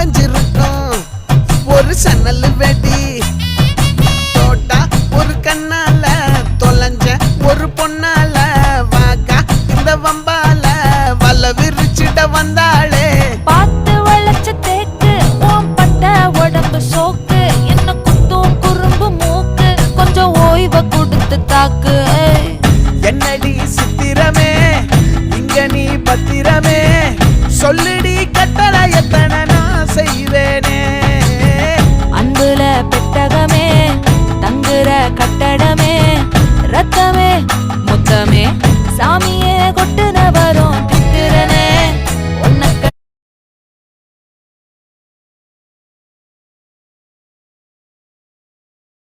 வளைஞ்சிருக்கும் ஒரு சன்னல் வெடி தோட்டா ஒரு கண்ணால தொலைஞ்ச ஒரு பொண்ணால வாக்கா இந்த வம்பால வல விரிச்சிட வந்தாளே பார்த்து வளைச்ச தேக்கு ஓம் பட்ட உடம்பு சோக்கு என்ன குத்தும் குறும்பு மூக்கு கொஞ்சம் ஓய்வை கொடுத்து தாக்கு என்னடி சித்திரமே இங்க நீ பத்திரமே சொல்லுடி கட்டளை எத்தனை